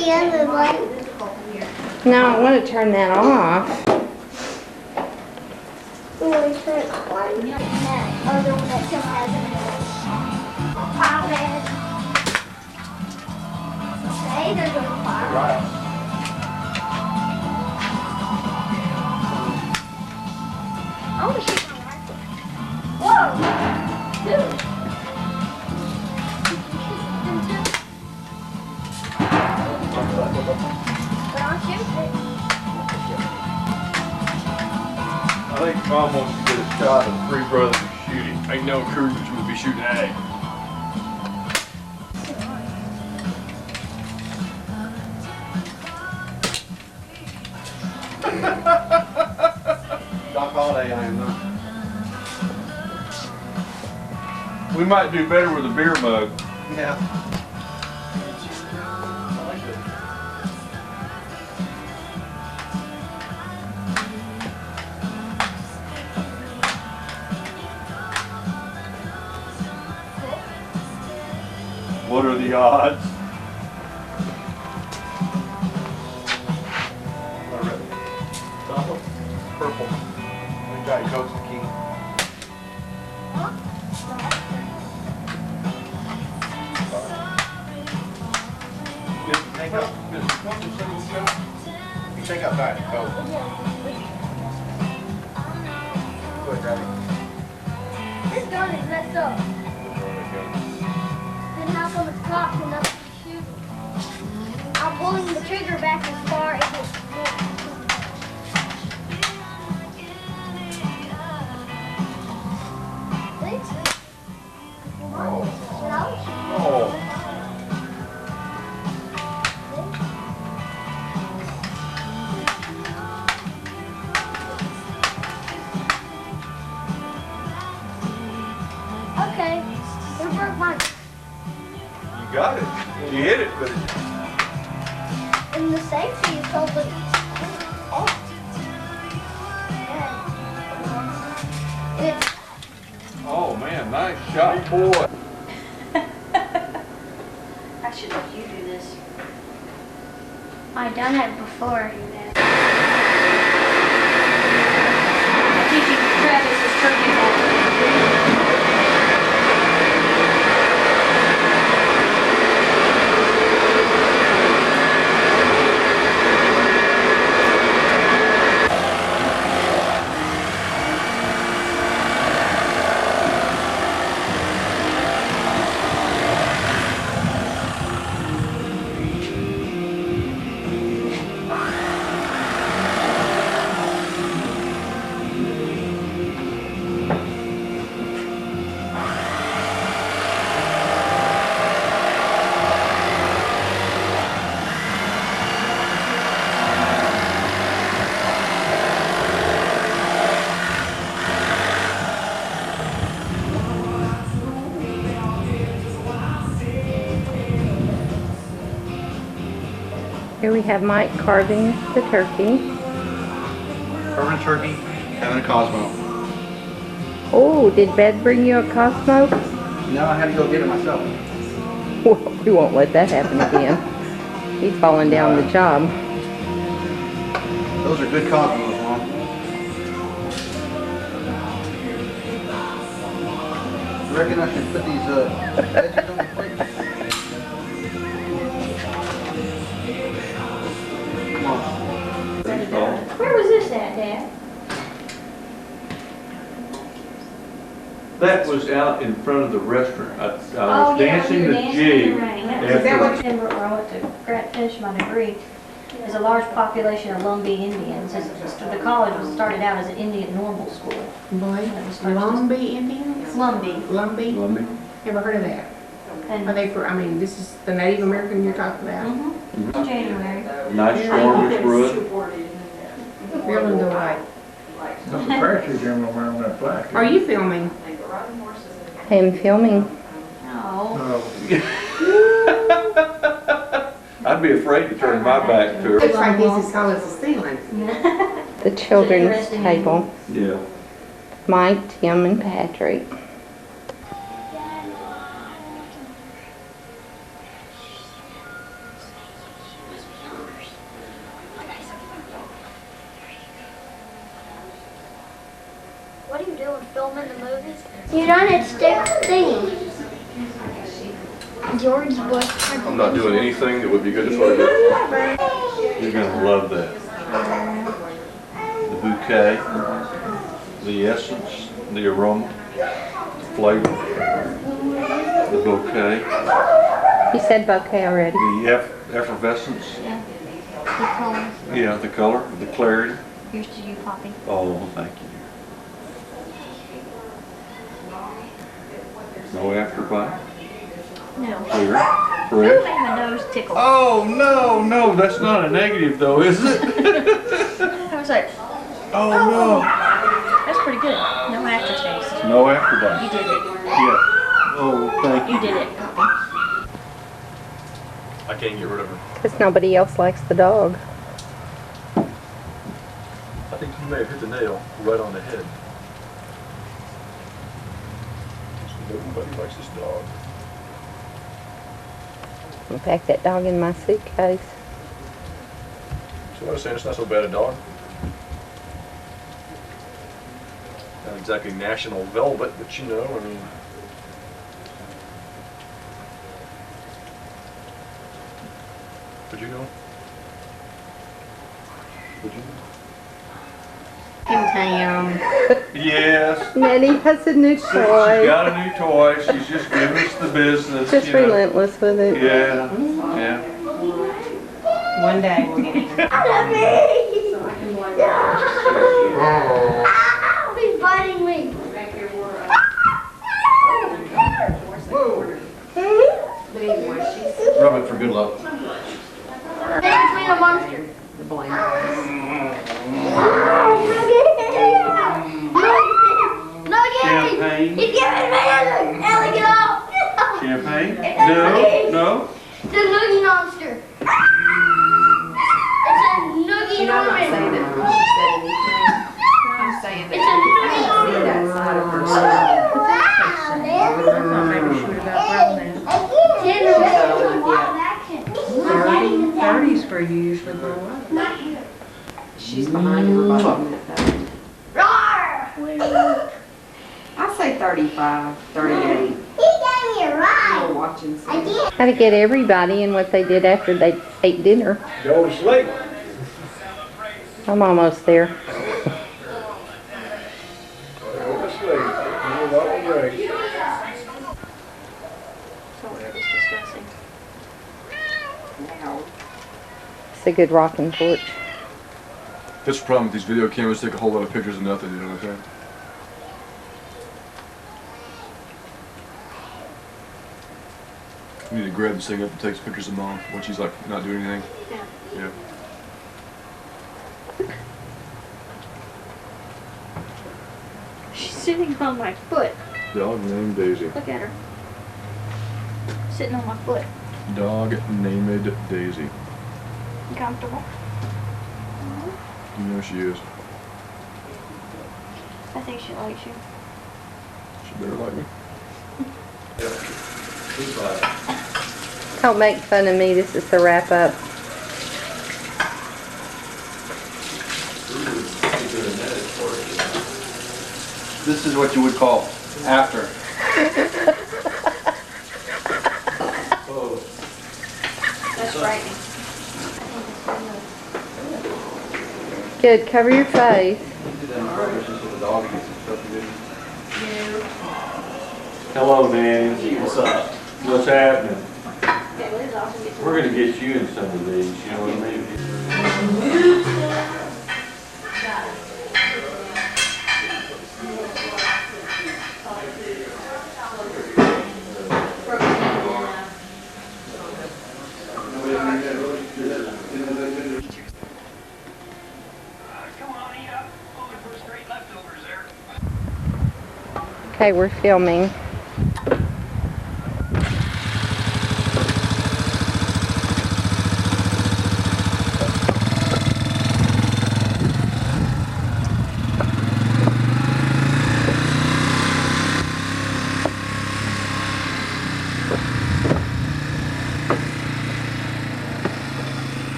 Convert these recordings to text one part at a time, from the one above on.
the other light. No, I want to turn that off. Only turn one. That other one that still has it. iPad. Okay, there's a fire. Right. I want to shoot my rifle. Whoa! Dude. But I'll shoot it. I think Mom wants to get a shot of three brothers shooting. Ain't no cougars will be shooting ag. Doc Holiday, I am not. We might do better with a beer mug. Yeah. What are the odds? Purple. We got Coach the King. You take out Diet Coke. Go ahead, grab it. This gun is messed up. Then how come it's cocked enough to shoot? I'm pulling the trigger back as far as it's Oh. Okay, we broke mine. You got it. You hit it, but And the safety is totally off. Yeah. It's oh man, nice shot, boy. I should let you do this. I done it before. I'm teaching Travis's turkey ball. Here we have Mike carving the turkey. Carving a turkey, having a Cosmo. Oh, did Beth bring you a Cosmo? No, I had to go get it myself. Well, we won't let that happen again. He's falling down the job. Those are good Cosmos, Mom. I reckon I should put these edges on the plate. Come on. Where was this at, Dad? That was out in front of the restaurant. I was Oh, yeah, dancing we were the dancing jig. in the rain. That was after- September where I went to finish my degree. There's a large population of Lumbee Indians. The college was started out as an Indian normal school. Lumbee Indians? Lumbee. Lumbee? Lumby. Never heard of that. And Are they for, I mean, this is the Native American you're talking about? in January. Nice storm was brewed. Feeling the way. That's a pressure general around that flag. Are you filming? I am filming. Oh. I'd be afraid to turn my back to her. Looks like this is tall as the ceiling. The children's table. Yeah. Mike, Tim, and Patrick. filming the movies. You done it, stick thingy. George Bush. I'm not doing anything that would be good to photograph. You're gonna love that. The bouquet, the essence, the aroma, the flavor, the bouquet, You said bouquet already. the effervescence. Yeah, the color, the clarity. Here's to you, Poppy. Oh, thank you. No afterbite. No. Clear. Ooh, Fresh. made my nose tickle. Oh, no, that's not a negative though, is it? I was like, Oh, no. that's pretty good. No aftertaste. No afterbite. You did it. Yeah. Oh, thank you. You did it, Poppy. I can't get rid of her. Because nobody else likes the dog. I think you may have hit the nail right on the head. Nobody likes this dog. I'll pack that dog in my suitcase. So I was saying it's not so bad a dog. Not exactly national velvet, but you know, I mean. Would you know? Would you know? Kim Tam. Yes. Nettie has a new She's toy. got a new toy. She's just giving us the business. Just you know. relentless with it. Yeah, yeah. One day we'll get him. He's biting me. Rub it for good luck. Between a monster. The blame. No, Champagne. he's giving me a Ellie, get off. Champagne? It's a No, noogie. no. It's a noogie monster. It's a noogie You know, I'm not saying Norman. that because she said anything. I'm saying that It's a I noogie can see Norman. that side of her. Maybe she would have got pregnant. 30s for you usually grow up. She's behind everybody on that though. I say 35, 38. We're watching some. How to get everybody in what they did after they ate dinner. Go to sleep. I'm almost there. Go to sleep. You're all right. So weird, it's disgusting. It's a good rocking porch. That's the problem with these video cameras, take a whole lot of pictures of nothing, you know what I'm saying? We need to grab this thing up and take some pictures of Mom when she's like not doing anything. Yeah. She's sitting on my foot. Dog named Daisy. Look at her. Sitting on my foot. Dog named Daisy. You comfortable? You know she is. I think she likes you. She better like me. Don't make fun of me. This is the wrap up. This is what you would call after. That's frightening. Good. Cover your face. Hello, Nancy. What's up? What's happening? We're gonna get you in some of these, you know what I mean? Okay, we're filming.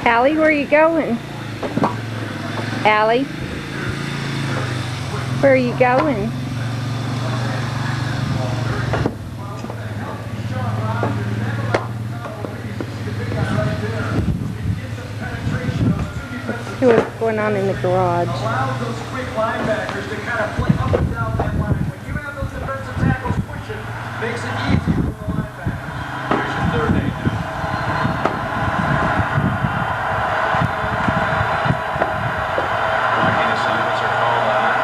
Allie, where are you going? Allie? Where are you going? Let's see what's going on in the garage. Allows those quick linebackers to kind of play up and down that line. When you have those defensive tackles pushing, makes it easier for the linebacker. Here's your third aid now. Blocking assignments are called out.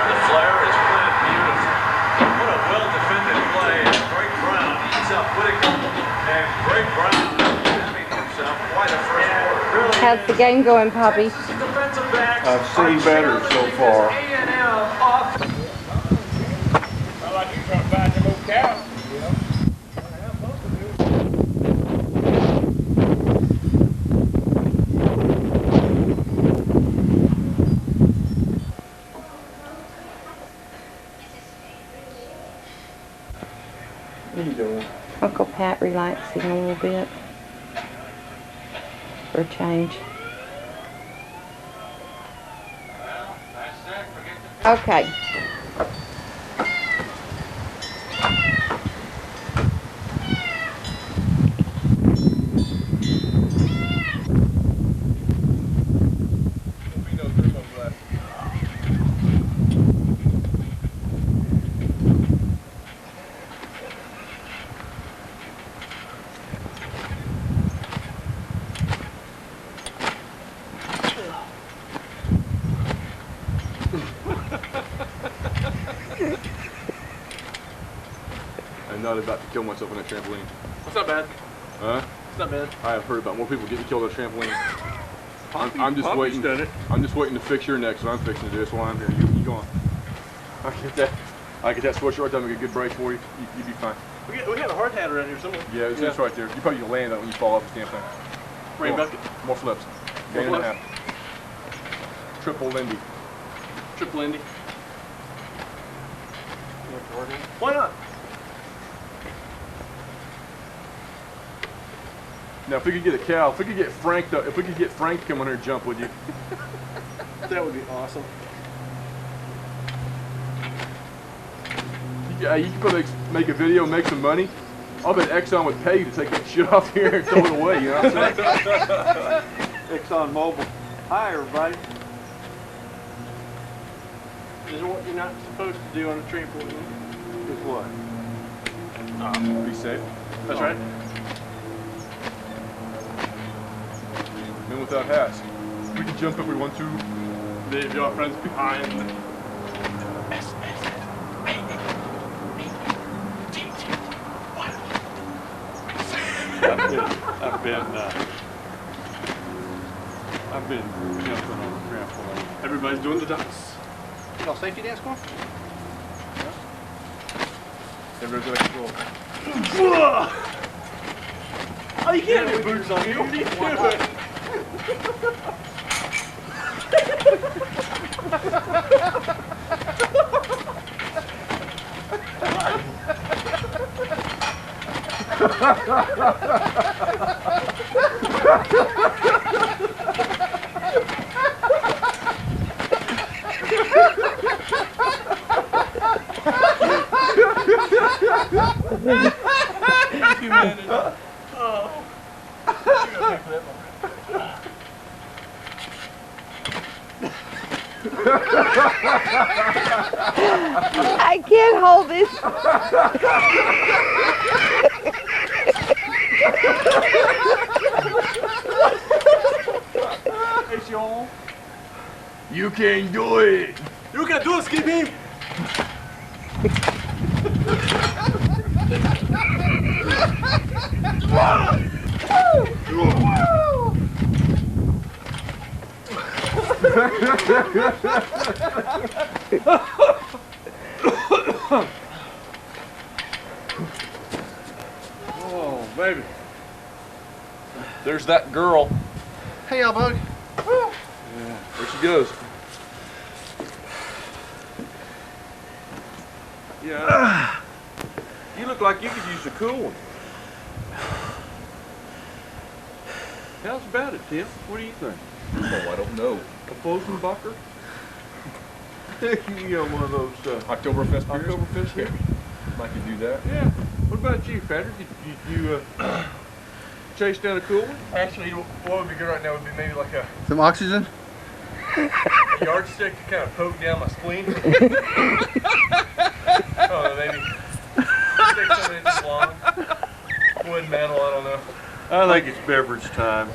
The flare is played beautiful. What a well-defended play. And Greg Brown eats up Whitaker. And Greg Brown having himself quite a first quarter. Really How's the game going, Poppy? I've seen better so far. I like you trying to find them old cows. What are you doing? Uncle Pat relaxing a little bit for a change. Okay. I'm not about to kill myself on that trampoline. That's not bad. Huh? It's not bad. I have heard about more people getting killed on a trampoline. I'm just Poppy's waiting. done it. I'm just waiting to fix your neck, so I'm fixing to do. That's why I'm here. You go on. I get that sweatshirt right there, make a good brace for you. You'd be fine. We got a hard hat around here somewhere. Yeah, it's right there. You probably land on it when you fall off the damn thing. Rain Go on. bucket. More flips. More Gain and a flips? half. Triple Lindy. Triple Indy. Why not? Now, if we could get a cow, if we could get Frank to come on here and jump with you. That would be awesome. You could probably make a video, make some money. I'll bet Exxon would pay you to take that shit off here and throw it away, you know what I'm saying? Exxon Mobil. Hi, everybody. This is what you're not supposed to do on a trampoline. Is what? Be safe. That's right. Men without hats. We can jump if we want to. Leave your friends behind. I've been jumping on the trampoline. Everybody's doing the ducks. Y'all safety dance going? Everybody's like, well, Oh, you can't have your boots on. You need to do it. Humanity. Oh. You gotta pay for that one. I can't hold this. Hey, Sean. you can't do it. You can do it, Skippy. Oh, baby. There's that girl. Hey, y'all bug. There she goes. Yeah. You look like you could use a cool one. How's about it, Tim? What do you think? Oh, I don't know. A Fosenbacher? You know, one of those Oktoberfest beers? Oktoberfest beers? I could do that. Yeah. What about you, Patrick? Did you chase down a cool one? Actually, what would be good right now would be maybe like a Some oxygen? yardstick to kind of poke down my spleen. Oh, maybe 6 inches long. Wood metal, I don't know. I think it's beverage time.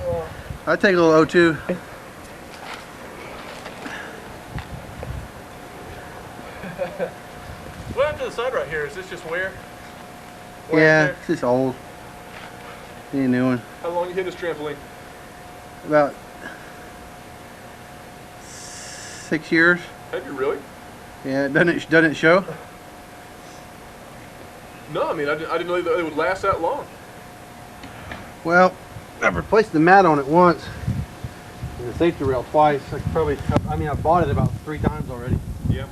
I'd take a little O2. What happened to the side right here? Is this just wear? Yeah, it's just old. Need a new one. How long you hit this trampoline? About 6 years. Have you really? Yeah, doesn't it show? No, I mean, I didn't know they would last that long. Well, I've replaced the mat on it once and the safety rail twice. I bought it about 3 times already. Yeah.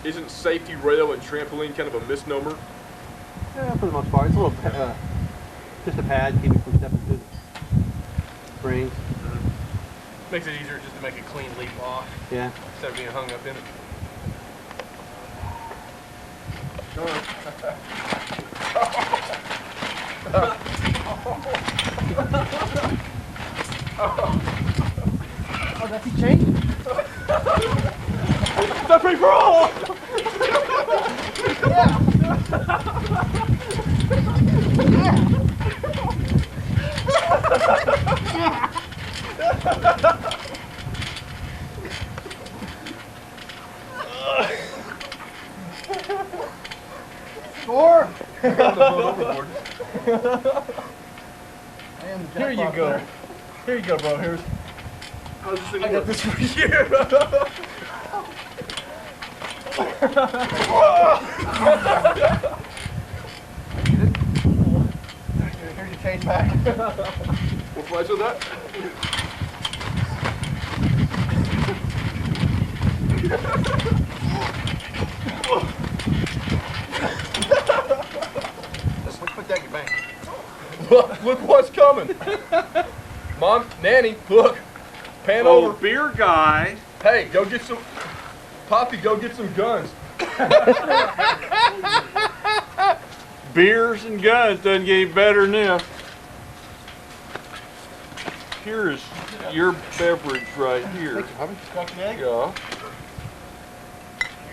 Isn't safety rail and trampoline kind of a misnomer? Yeah, for the most part. It's a little, just a pad to keep me from stepping through the springs. Makes it easier just to make a clean leap off Yeah. instead of being hung up in it. Oh, that's he changed? That's free for all! Score! Here you go. Here you go, bro. Here's. I got this for you. Here's your change back. What price was that? Let's put that in your bank. Look what's coming. Mom, Nanny, look. Pan over. Beer guy. Hey, go get some. Poppy, go get some guns. Beers and guns doesn't get any better than this. Here's your beverage right here. Crack the egg? Yeah. You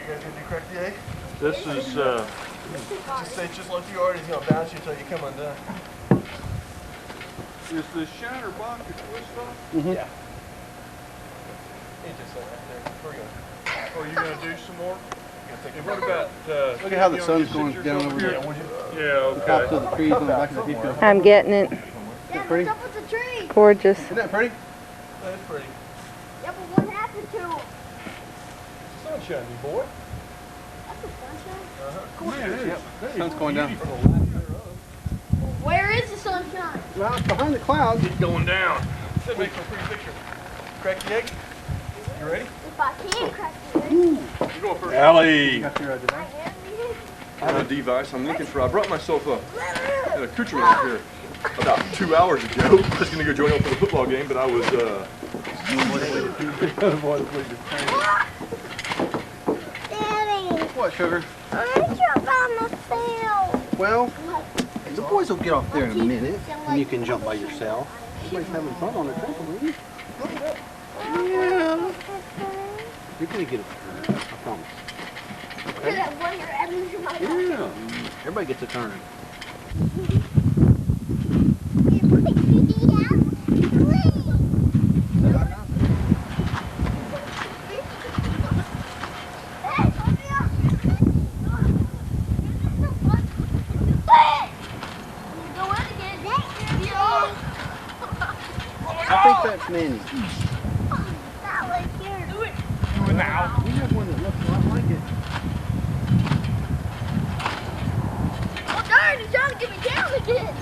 guys gonna do crack the egg? This is Just say just like you are, he's gonna bounce you until you come undone. is the shatter box a twist off? Yeah. He's just right there. Where you going? Are you gonna do some more? And what about Look at how the sun's going down over here? there. Yeah, The tops okay. of the trees on the back of the vehicle. I'm getting it. Dad, pretty? what's up with the tree? Gorgeous. Isn't that pretty? That's pretty. Yeah, but what happened to him? Sunshine, you boy. That's the sunshine. Yeah, it is. Sun's going down. Where is the sunshine? Well, it's behind the clouds. It's going down. That makes for a pretty picture. Crack the egg? You ready? If I can crack the egg. You're going first. Allie. Got your I am. I have a device I'm looking for. I brought myself an accoutrement out here about 2 hours ago. I was going to go join up for the football game, but I was, Daddy, What, sugar? I jump by myself. Well, the boys will get off there in a minute, and you can jump by yourself. Everybody's having fun on the trampoline. Yeah. You're gonna get a turn, I promise. Look at that wonder every time. Yeah. Everybody gets a turn. I think that's Manny. Do it now. We have one that looks a lot like it. Oh darn, he's trying to get me down again.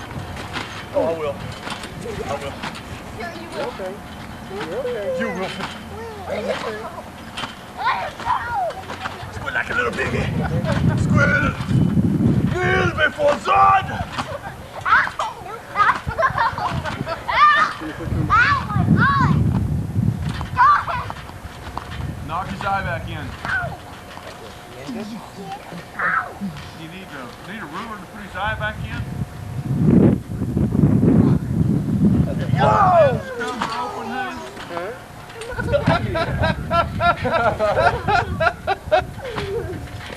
Oh, I will. I will. Sure you will. Okay. You will. Squid like a little piggy. Squid. Squid before Zod. Knock his eye back in. You need a ruler to put his eye back in. Whoa!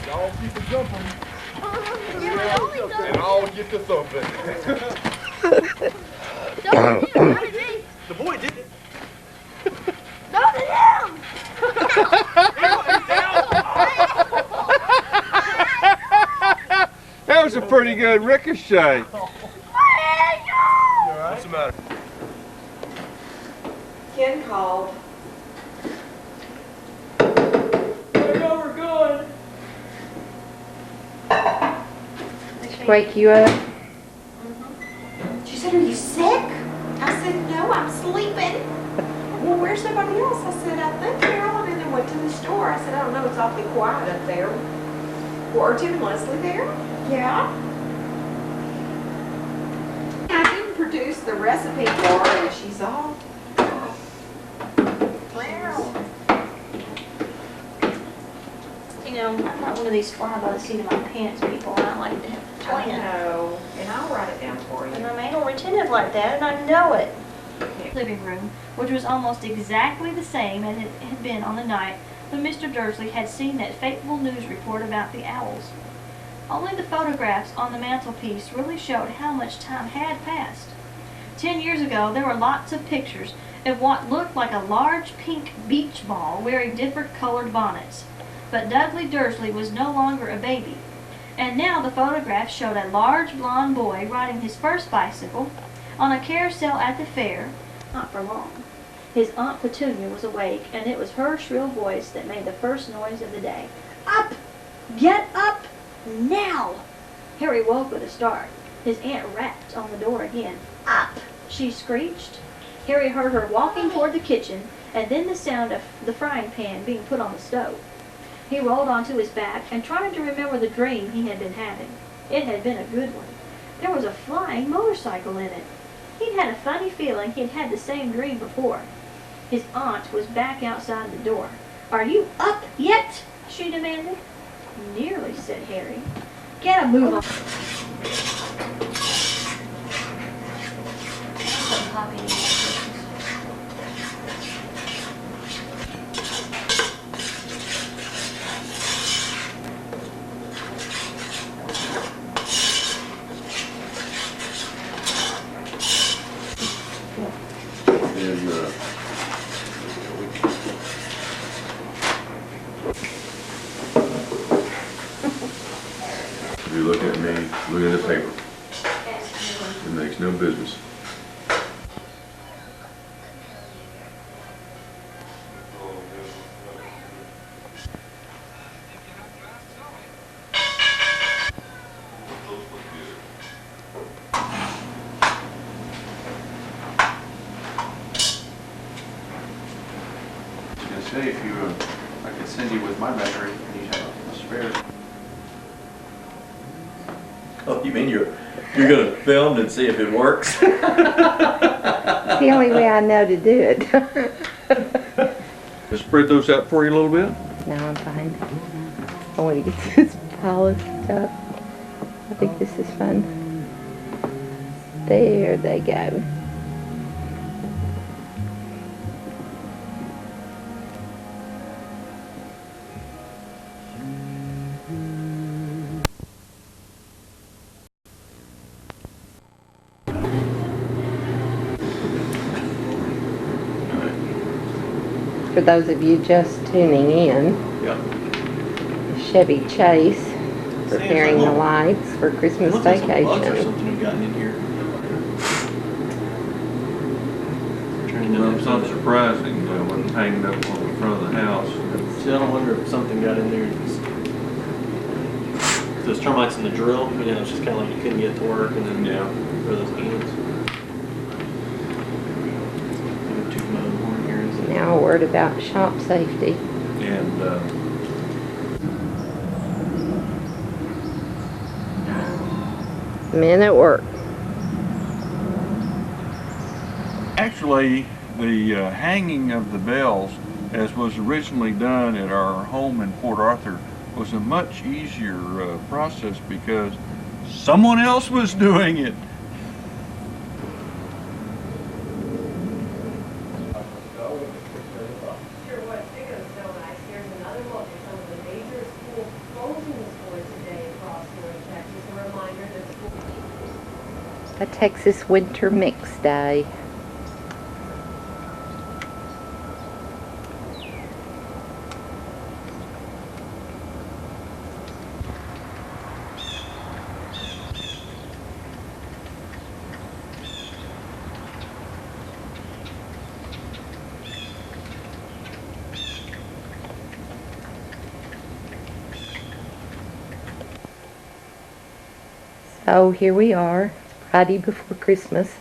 Y'all keep it jumping. And I'll get the thumping. The boy did it. Go to him! That was a pretty good ricochet. What's the matter? Ken called. Wake you up? She said, "Are you sick?" I said, "No, I'm sleeping." "Well, where's everybody else?" I said, "I think Carolyn and then went to the store." I said, "I don't know, it's awfully quiet up there." "Well, are Tim and Leslie there?" "Yeah." I didn't produce the recipe for her, and she's all, You know, I'm not one of these fly by the seat of my pants people. I like to have a "I plan. know," and I'll write it down for you. And I'm anal retentive like that, and I know it. Living room, which was almost exactly the same as it had been on the night when Mr. Dursley had seen that fateful news report about the owls. Only the photographs on the mantelpiece really showed how much time had passed. 10 years ago, there were lots of pictures of what looked like a large pink beach ball wearing different colored bonnets. But Dudley Dursley was no longer a baby. And now the photographs showed a large blond boy riding his first bicycle on a carousel at the fair, not for long. His Aunt Petunia was awake, and it was her shrill voice that made the first noise of the day. "Up! Get up! Now!" Harry woke with a start. His aunt rapped on the door again. "Up!" she screeched. Harry heard her walking toward the kitchen, and then the sound of the frying pan being put on the stove. He rolled onto his back and tried to remember the dream he had been having. It had been a good one. There was a flying motorcycle in it. He'd had a funny feeling he'd had the same dream before. His aunt was back outside the door. "Are you up yet?" she demanded. "Nearly," said Harry. "Get a move on." Some poppy in the You look at me, look at the paper. It makes no business. I was gonna say, if you, I could send you with my battery, and you have a spare. Oh, you mean you're gonna film and see if it works? It's the only way I know to do it. Just spread those out for you a little bit. No, I'm fine. I want to get this polished up. I think this is fun. There they go. For those of you just tuning in, Yeah. Chevy Chase preparing the lights for Christmas vacation. Something we've gotten in here. Well, it's not surprising, when hanging up on the front of the house. See, I don't wonder if something got in there. Those termites in the drill, you know, it's just kind of like you couldn't get to work, and then throw those ants. Now a word about shop safety. And, Men at work. actually, the hanging of the bells as was originally done at our home in Port Arthur, was a much easier process because someone else was doing it. A Texas winter mix day. So here we are, Friday before Christmas.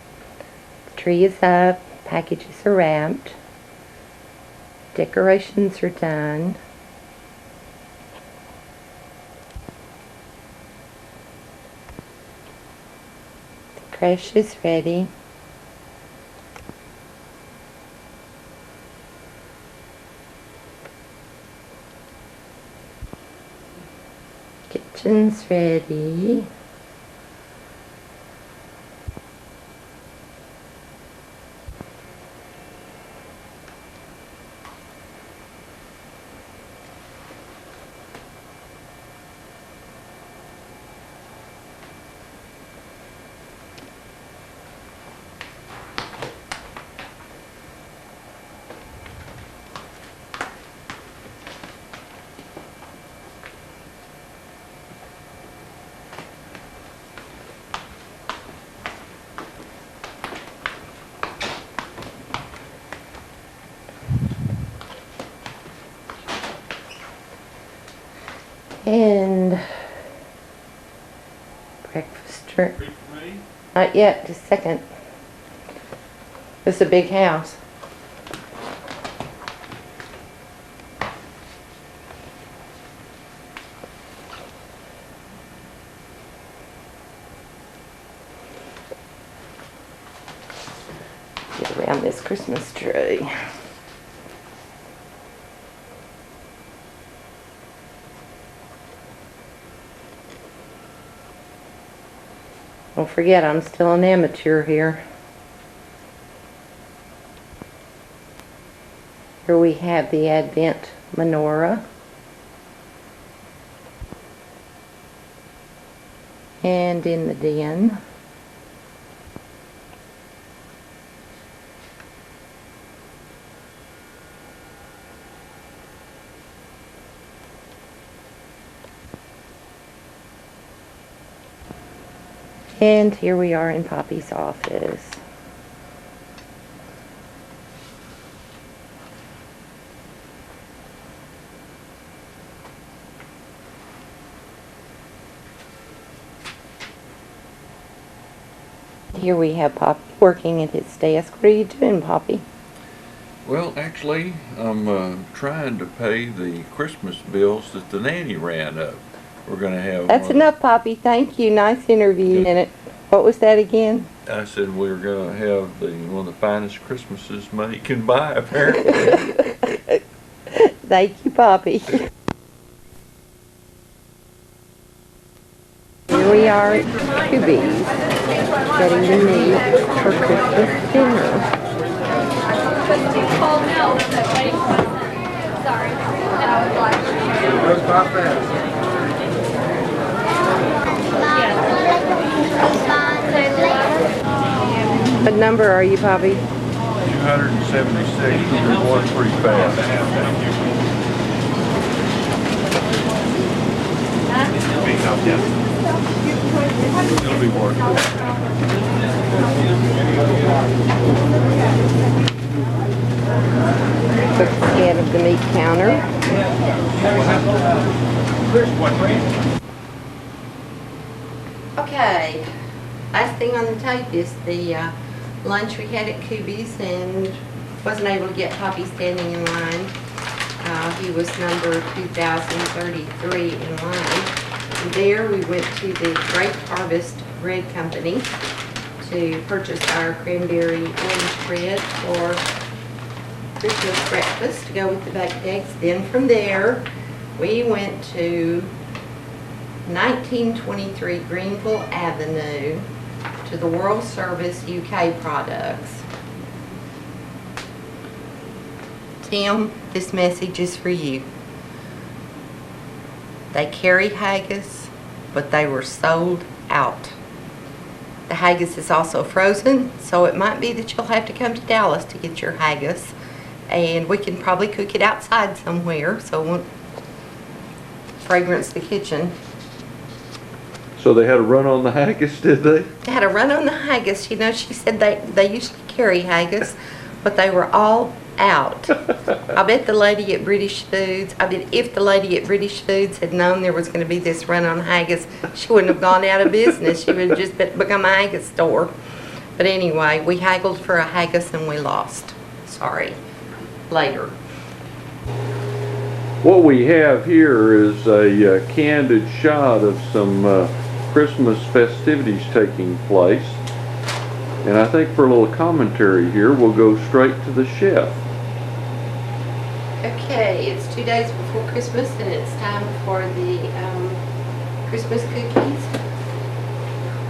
The tree is up, packages are wrapped, decorations are done. The creche is ready. Kitchen's ready. And breakfast. Not yet, just a second. It's a big house. Get around this Christmas tree. Don't forget, I'm still an amateur here. Here we have the Advent menorah. And in the den, and here we are in Poppy's office. Here we have Poppy working at his desk. What are you doing, Poppy? Well, actually, I'm trying to pay the Christmas bills that the nanny ran up. We're going to have... That's enough, Poppy. Thank you. Nice interview. Minute. What was that again? I said we're going to have one of the finest Christmases money can buy, apparently. Thank you, Poppy. Here we are at Kubi's, getting the meat for Christmas dinner. Sorry. And I was like, Goes by fast. What number are you, Poppy? 276. You're going pretty fast. It'll be worth it. Quick scan of the meat counter. Okay, last thing on the tape is the lunch we had at Kubi's, and wasn't able to get Poppy standing in line. He was number 2033 in line. There we went to the Grape Harvest Bread Company to purchase our cranberry orange bread for Christmas breakfast to go with the baked eggs. Then from there, we went to 1923 Greenville Avenue to the World Service UK products. Tim, this message is for you. They carry haggis, but they were sold out. The haggis is also frozen, so it might be that you'll have to come to Dallas to get your haggis. And we can probably cook it outside somewhere, so it won't fragrance the kitchen. So they had a run on the haggis, did they? They had a run on the haggis. You know, she said they usually carry haggis, but they were all out. I bet the lady at British Foods, if the lady at British Foods had known there was going to be this run on haggis, she wouldn't have gone out of business. She would have just become a haggis store. But anyway, we haggled for a haggis and we lost. Sorry. Later. What we have here is a candid shot of some Christmas festivities taking place. And I think for a little commentary here, we'll go straight to the chef. Okay, it's 2 days before Christmas and it's time for the Christmas cookies.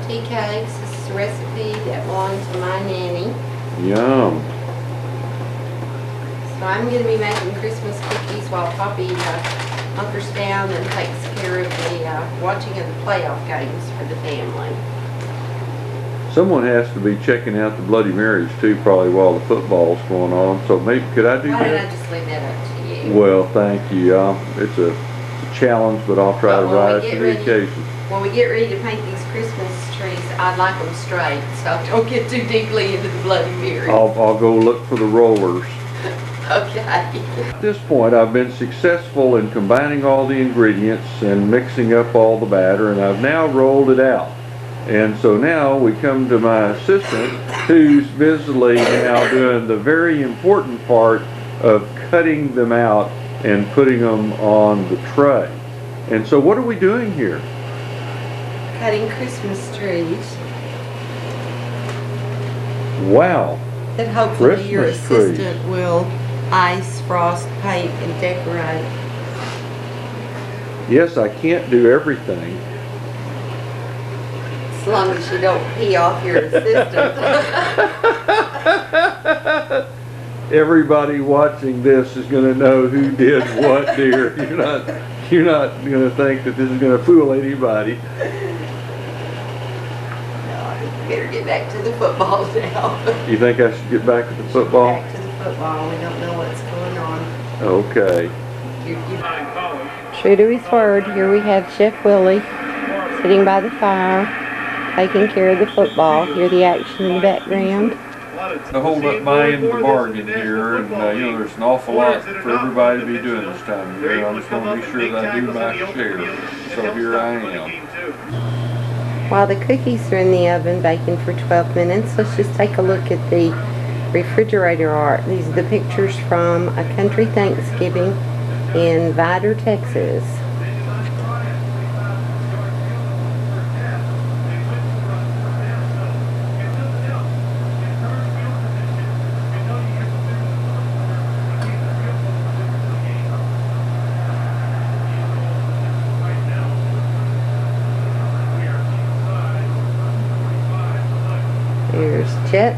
Tea cakes. This is a recipe that belonged to my nanny. Yum. So I'm going to be making Christmas cookies while Poppy hunkers down and takes care of the watching of the playoff games for the family. Someone has to be checking out the Bloody Marys too, probably while the football's going on. So maybe, could I do Why that? don't I just leave that up to you? Well, thank you. It's a challenge, but I'll try to rise to the occasion. When we get ready to paint these Christmas trees, I'd like them straight, so don't get too deeply into the Bloody Mary. I'll go look for the rollers. Okay. At this point, I've been successful in combining all the ingredients and mixing up all the batter, and I've now rolled it out. And so now we come to my assistant, who's busily now doing the very important part of cutting them out and putting them on the tray. And so what are we doing here? Cutting Christmas trees. Wow. That hopefully your Christmas trees. assistant will ice, frost, paint, and decorate. Yes, I can't do everything. As long as you don't pee off your assistant. Everybody watching this is going to know who did what, dear. You're not going to think that this is going to fool anybody. Better get back to the football now. You think I should get back to the football? Back to the football. We don't know what's going on. Okay. True to his word, here we have Chef Willie sitting by the fire, taking care of the football. Hear the action in the background. To hold up my end of the bargain here, and there's an awful lot for everybody to be doing this time of year. I'm just going to be sure that I do my share. So here I am. While the cookies are in the oven baking for 12 minutes, let's just take a look at the refrigerator art. These are the pictures from a country Thanksgiving in Vidor, Texas. Here's Chet.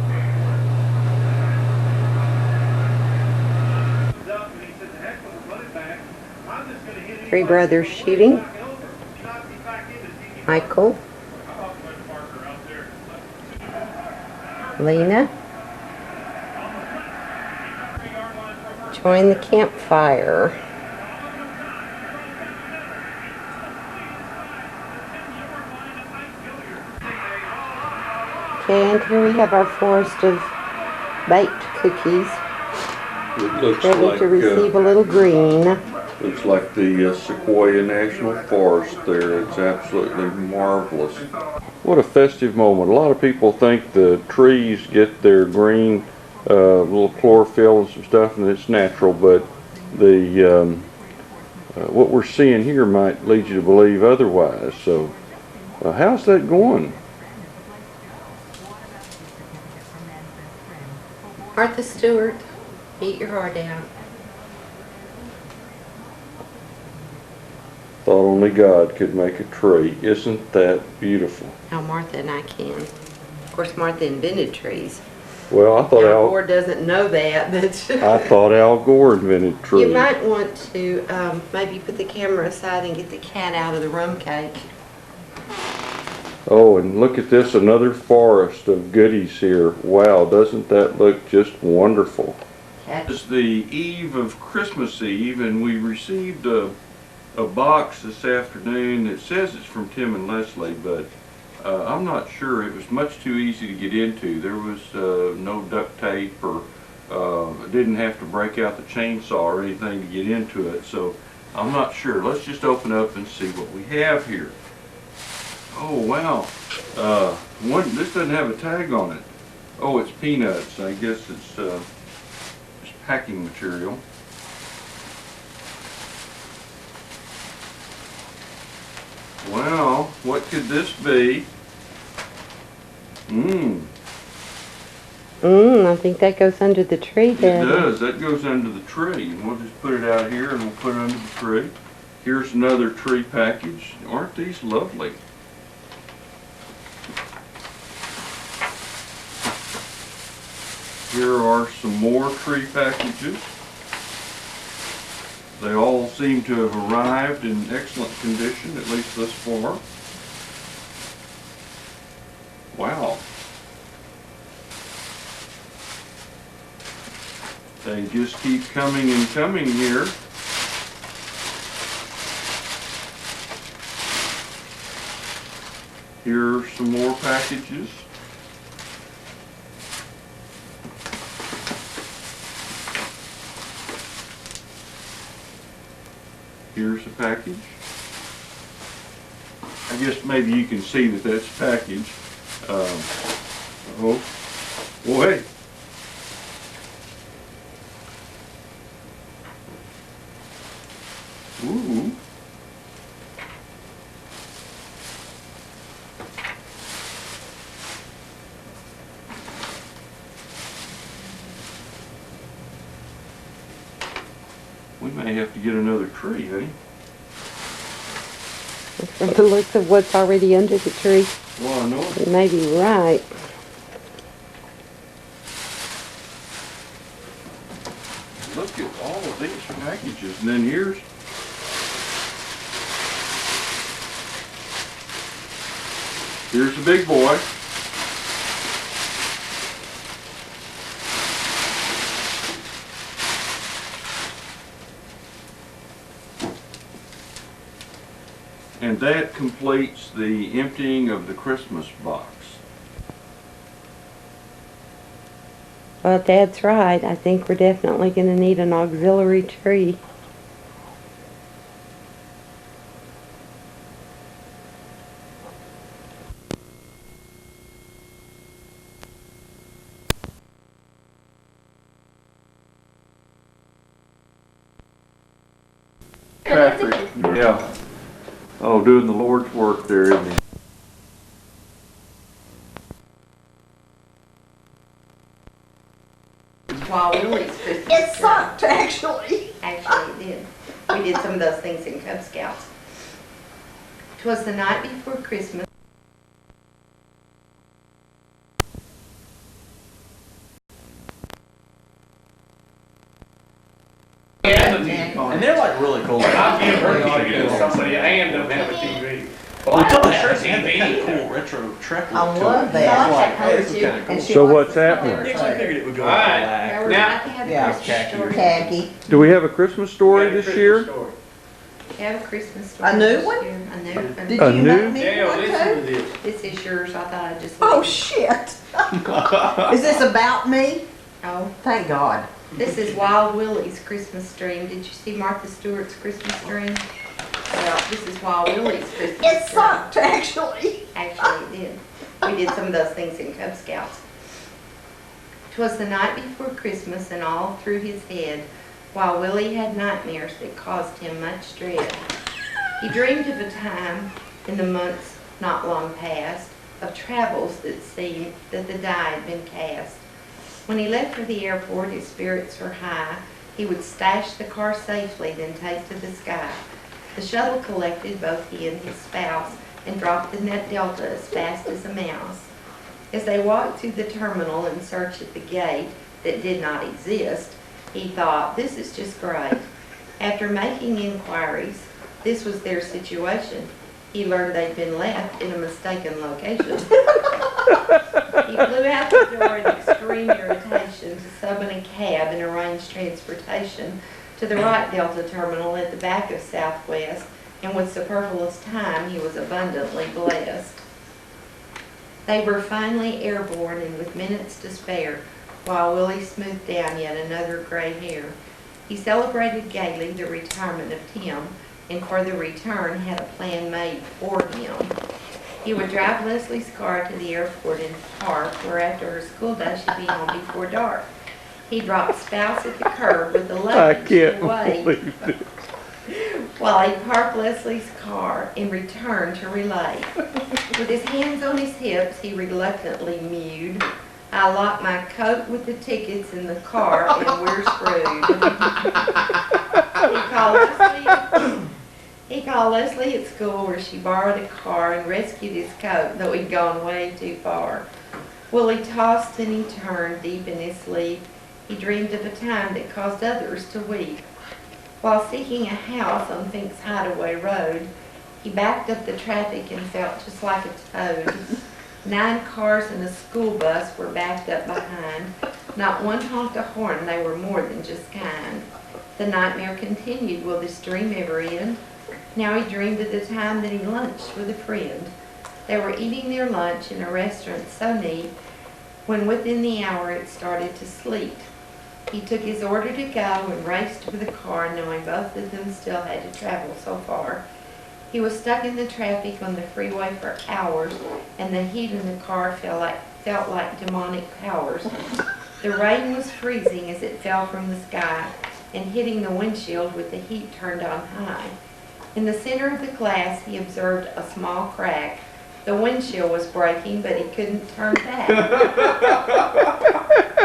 Three brothers shooting. Michael. Lena. Join the campfire. And here we have our forest of baked cookies, It looks ready like, to receive a little green. looks like the Sequoia National Forest there. It's absolutely marvelous. What a festive moment. A lot of people think the trees get their green, little chlorophyll and some stuff, and it's natural, but the what we're seeing here might lead you to believe otherwise. So how's that going? Martha Stewart. Eat your heart out. Thought only God could make a tree. Isn't that beautiful? How Martha and I can. Of course, Martha invented trees. Well, I thought Al Al Gore doesn't know that. I thought Al Gore invented trees. You might want to maybe put the camera aside and get the cat out of the rum cake. Oh, and look at this, another forest of goodies here. Wow, doesn't that look just wonderful? It's the eve of Christmas Eve, and we received a box this afternoon. It says it's from Tim and Leslie, but I'm not sure. It was much too easy to get into. There was no duct tape, or didn't have to break out the chainsaw or anything to get into it, so I'm not sure. Let's just open up and see what we have here. Oh, wow. This doesn't have a tag on it. Oh, it's peanuts. I guess it's just packing material. Wow, what could this be? I think that goes under the tree there. It does. That goes under the tree. And we'll just put it out here and we'll put it under the tree. Here's another tree package. Aren't these lovely? Here are some more tree packages. They all seem to have arrived in excellent condition, at least thus far. Wow. They just keep coming and coming here. Here are some more packages. Here's a package. I guess maybe you can see that that's a package. Oh, boy. Ooh. We may have to get another tree, honey. From the looks of what's already under the tree, Well, I know it. you may be right. Look at all of these packages. And then here's the big boy. And that completes the emptying of the Christmas box. Well, Dad's right. I think we're definitely going to need an auxiliary tree. Patrick, yeah. Oh, doing the Lord's work there, isn't he? While Willie's Christmas It sucked, actually. Actually, it did. We did some of those things in Cub Scouts. 'Twas the night before Christmas. And they're like really cool. I've never heard somebody and them have a TV. Well, I told her TV. Cool retro Trek. I love that. like Hey, this is kind of cool. So what's happening? I figured it would go Alright. black. Now- Yeah. Khaki. Do we have a Christmas story this year? We have a Christmas story. A new this one? year. A new one. Did A you new? make me Dale, one listen to too? this. This is yours. I thought I'd just. Oh, shit. Is this about me? Oh, Thank God. this is Wild Willie's Christmas dream. Did you see Martha Stewart's Christmas dream? Well, this is Wild Willie's Christmas dream. It sucked, actually. Actually, it did. We did some of those things in Cub Scouts. 'Twas the night before Christmas, and all through his head, while Willie had nightmares that caused him much dread. He dreamed of a time in the months not long past, of travels that seemed that the die had been cast. When he left for the airport, his spirits were high. He would stash the car safely, then take to the sky. The shuttle collected both he and his spouse and dropped the net delta as fast as a mouse. As they walked through the terminal in search of the gate that did not exist, he thought, this is just great. After making inquiries, this was their situation. He learned they'd been left in a mistaken location. He flew out the door in extreme irritation to summon a cab and arrange transportation to the Wright Delta terminal at the back of Southwest, and with superfluous time, he was abundantly blessed. They were finally airborne and with minutes to spare, while Willie smoothed down yet another gray hair. He celebrated gaily the retirement of Tim, and for the return had a plan made for him. He would drive Leslie's car to the airport and park, where after her school day she'd be home before dark. He dropped spouse at the curb with the luggage away, while he parked Leslie's car and returned to relay. With his hands on his hips, he reluctantly mewed, I locked my coat with the tickets in the car and we're screwed. He called Leslie at school where she borrowed a car and rescued his coat, though he'd gone way too far. Willie tossed and he turned deep in his sleep. He dreamed of a time that caused others to weep. While seeking a house on Fink's Hideaway Road, he backed up the traffic and felt just like a toad. 9 cars and a school bus were backed up behind. Not one honked a horn, they were more than just kind. The nightmare continued. Will this dream ever end? Now he dreamed of the time that he lunched with a friend. They were eating their lunch in a restaurant so neat, when within the hour it started to sleet. He took his order to go and raced to the car, knowing both of them still had to travel so far. He was stuck in the traffic on the freeway for hours, and the heat in the car felt like demonic powers. The rain was freezing as it fell from the sky and hitting the windshield with the heat turned on high. In the center of the glass, he observed a small crack. The windshield was breaking, but he couldn't turn back.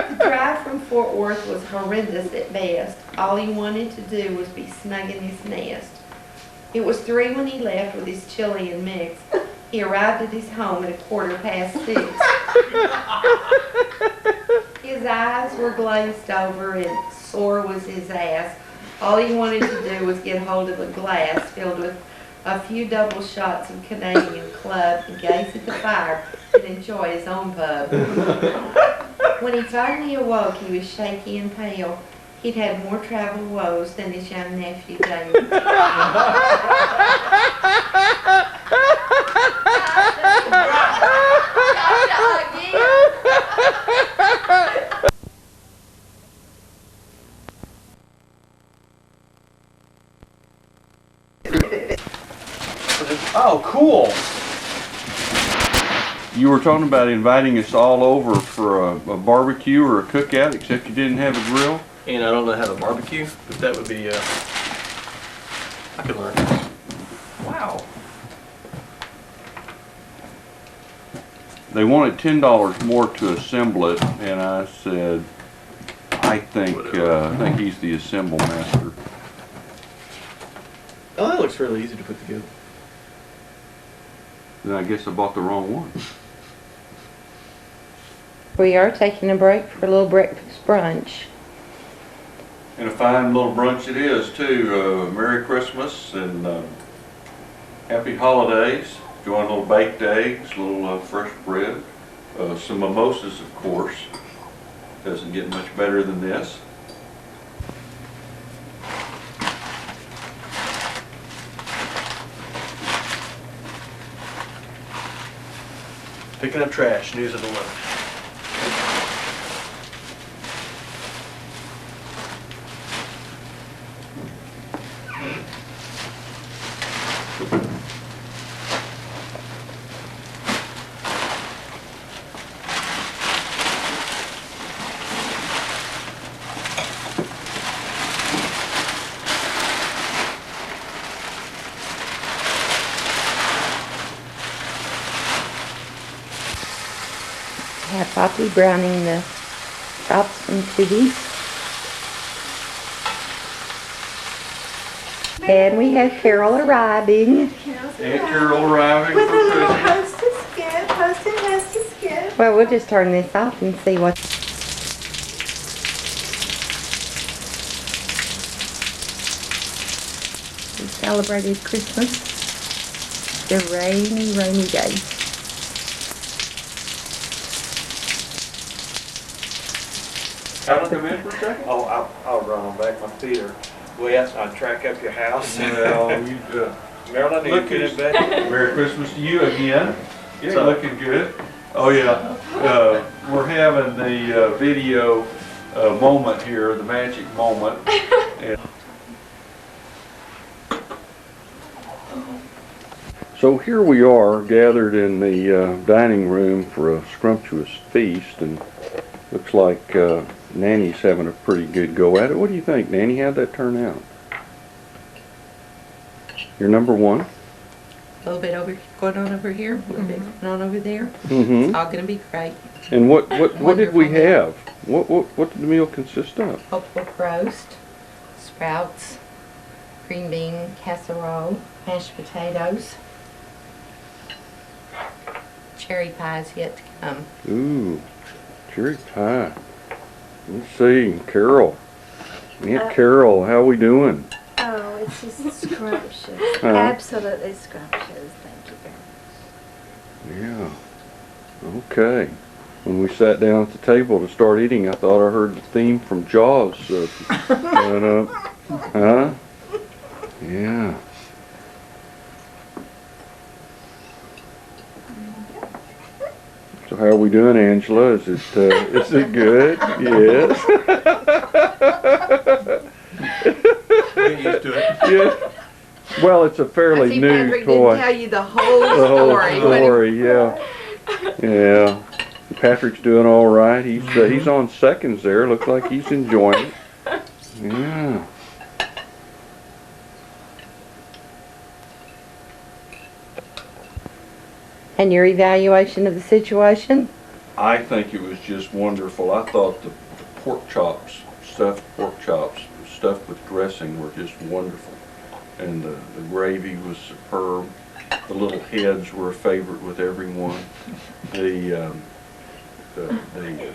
The drive from Fort Worth was horrendous at best. All he wanted to do was be snug in his nest. It was 3 when he left with his chili and mix. He arrived at his home at 6:15. His eyes were glazed over and sore was his ass. All he wanted to do was get hold of a glass filled with a few double shots of Canadian Club and gaze at the fire and enjoy his own pub. When he finally awoke, he was shaky and pale. He'd had more travel woes than his young nephew David. Oh, cool. You were talking about inviting us all over for a barbecue or a cookout, except you didn't have a grill? And I don't know how to barbecue, but that would be, I could learn. Wow. They wanted $10 more to assemble it, and I said, I think he's the assemble master. Oh, that looks really easy to put together. Then I guess I bought the wrong one. We are taking a break for a little breakfast brunch. And a fine little brunch it is, too. Merry Christmas and Happy Holidays. Enjoy a little baked eggs, a little fresh bread, some mimosas, of course. Doesn't get much better than this. Picking up trash, news of the lunch. Have Poppy browning the Drops from Kubi's. And we have Carol arriving. Aunt Carol arriving With for a little Christmas. hostess gift, host and hostess gift. Well, we'll just turn this off and see what. We celebrated Christmas the rainy, rainy day. I'll come in for a second. Oh, I'll run on back. My feet are wet. I'll track up your house. Well, you, Marilyn, you look get who's- in bed? Merry Christmas to you again. You're So- looking good. Oh, yeah. We're having the video moment here, the magic moment. And so here we are gathered in the dining room for a scrumptious feast, and looks like Nanny's having a pretty good go at it. What do you think, Nanny? How'd that turn out? You're number one? A little bit over, going on over here, a little bit going on over there. Mm-hmm. It's all gonna be great. And what did we Wonderful meal. have? What did the meal consist of? Whole pork roast, sprouts, green bean casserole, mashed potatoes. Cherry pie's yet to come. Ooh, cherry pie. Let's see, Carol. Aunt Carol, how we doing? Oh, it's just scrumptious. Huh? Absolutely scrumptious. Thank you very much. Yeah. Okay. When we sat down at the table to start eating, I thought I heard the theme from Jaws coming up. Huh? Yeah. So how are we doing, Angela? Is it good? Yes. Get used to it. Yeah. Well, it's a fairly I see new Patrick toy. didn't tell you the whole The whole story. story, yeah. Yeah. Patrick's doing all right. He's on seconds there. Looks like he's enjoying it. Yeah. And your evaluation of the situation? I think it was just wonderful. I thought the pork chops, stuffed pork chops, stuffed with dressing were just wonderful. And the gravy was superb. The little heads were a favorite with everyone. The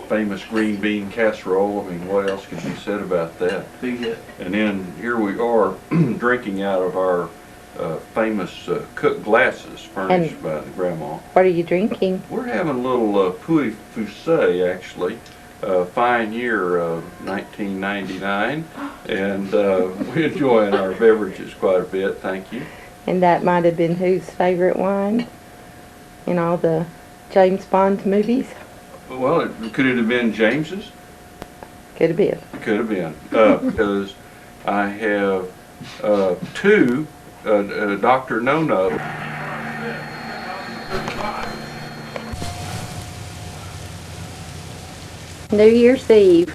famous green bean casserole, I mean, what else can be said about that? Big hit. And then here we are drinking out of our famous cooked glasses furnished by the grandma. What are you drinking? We're having a little Puy Fusset, actually. Fine year, 1999. And we're enjoying our beverages quite a bit, thank you. And that might have been whose favorite wine in all the James Bond movies? Well, could it have been James's? Could have been. It could have been, because I have two Dr. No-No. New Year's Eve.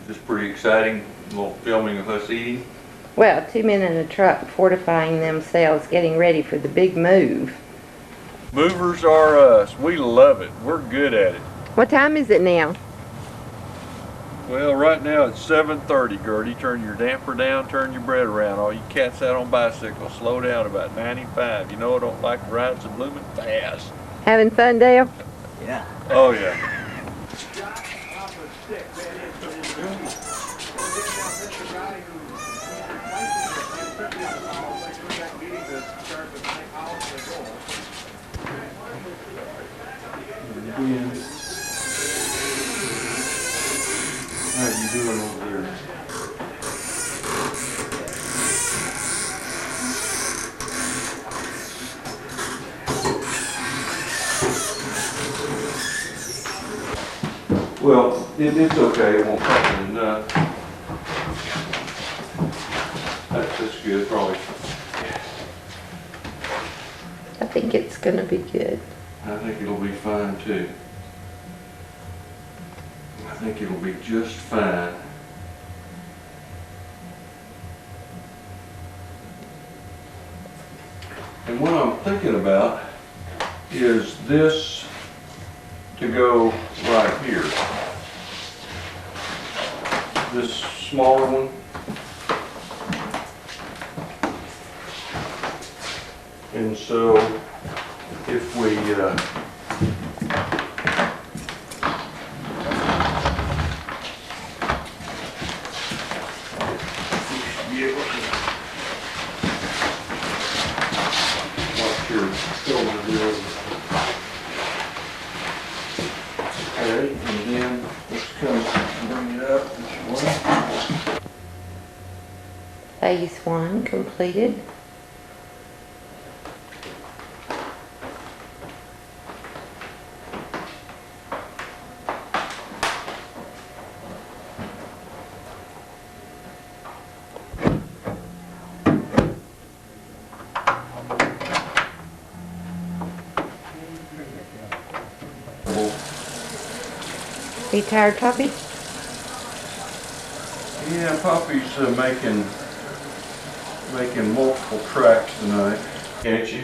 This is pretty exciting, a little filming of us eating. Well, 2 men in a truck fortifying themselves, getting ready for the big move. Movers are us. We love it. We're good at it. What time is it now? Well, right now it's 7:30, Gertie. Turn your damper down, turn your bread around. All you cats out on bicycles, slow down about 95. You know I don't like to ride so blooming fast. Having fun, Dale? Yeah. Oh, yeah. How you doing over there? Well, it's okay. It won't happen. That's good. Probably think it's gonna be good. I think it'll be fine too. I think it'll be just fine. And what I'm thinking about is this to go right here. This smaller one. And so if we be able to watch your filming here. Okay, and then let's come bring it up this way. Phase 1 completed. You tired, Poppy? Yeah, Poppy's making multiple tracks tonight. Can't you?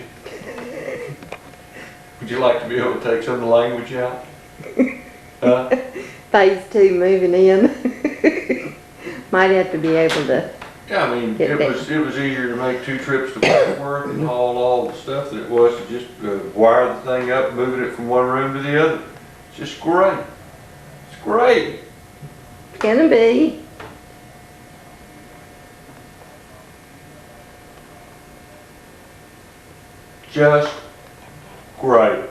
Would you like to be able to take some of the language out? Huh? Phase 2 moving in. Might have to be able to. Yeah, I mean, it was easier to make 2 trips to Fort Worth and haul all the stuff than it was to just wire the thing up, moving it from one room to the other. It's just great. It's great. Gonna be. Just great.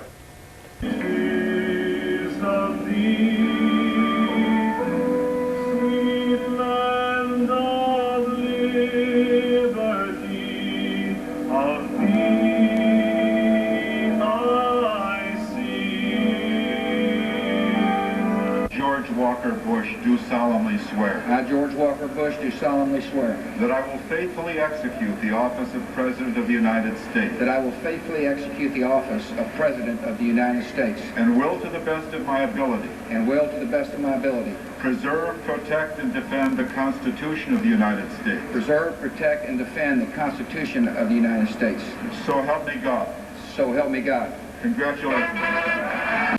Walker Bush do solemnly swear. I, George Walker Bush, do solemnly swear. That I will faithfully execute the office of President of the United States. That I will faithfully execute the office of President of the United States. And will to the best of my ability. And will to the best of my ability. Preserve, protect, and defend the Constitution of the United States. Preserve, protect, and defend the Constitution of the United States. So help me God. So help me God. Congratulations.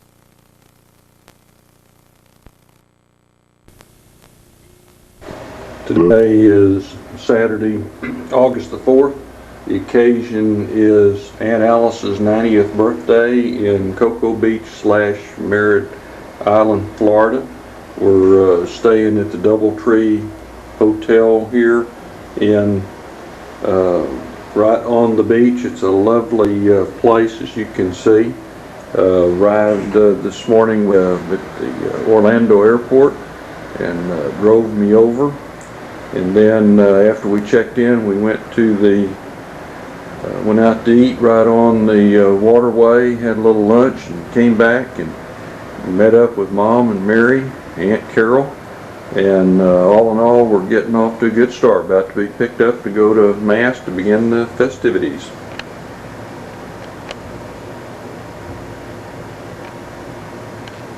Today is Saturday, August the 4th. The occasion is Aunt Alice's 90th birthday in Cocoa Beach / Merritt Island, Florida. We're staying at the Doubletree Hotel here in right on the beach. It's a lovely place, as you can see. Arrived this morning at the Orlando airport and drove me over. And then after we checked in, we went out to eat right on the waterway, had a little lunch, and came back and met up with Mom and Mary, Aunt Carol, and all in all, we're getting off to a good start, about to be picked up to go to Mass to begin the festivities.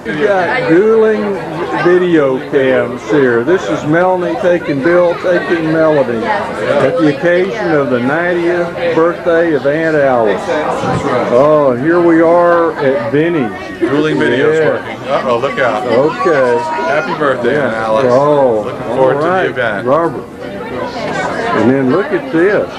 We got dueling video cams here. This is Melanie taking Bill, taking Melody at the occasion of the 90th birthday of Aunt Alice. Oh, and here we are at Vinny's. Dueling videos working. Uh-oh, look out. Okay. Happy birthday, Aunt Alice. Oh, looking forward to the event. Robert. And then look at this.